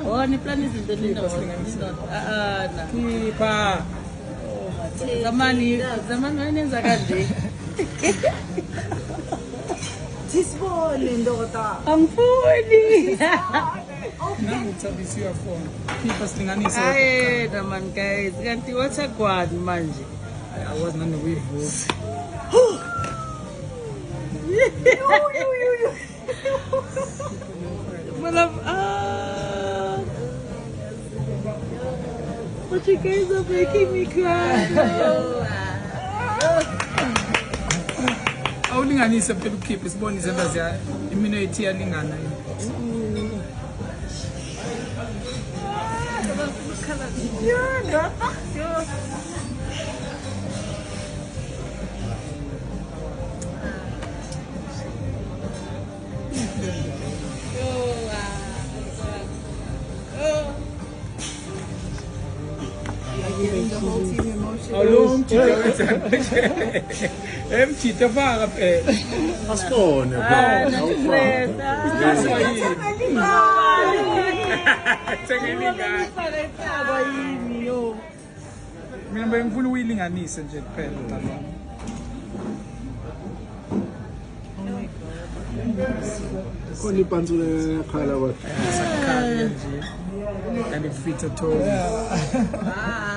Oh, ni plan izinto nina. Khipha. Zamani wayenenza kanje. Tisibone ndoda. Angifuni. Nanguthabisiwa phone. Khipha silinganise. Hayi, man guys, kanti wathagwani manje. I was none kuyivusa. But you guys are making me cry. Awulinganise phela ukhiphe sibone izenza ziya immunity yalingana. The whole team emotion. Mchita faka phela. Asibone mina ngifuna uyilinganise nje kuphela tata. khona ipantsu lekhala kodwa Sakhala nje. And it fit at all.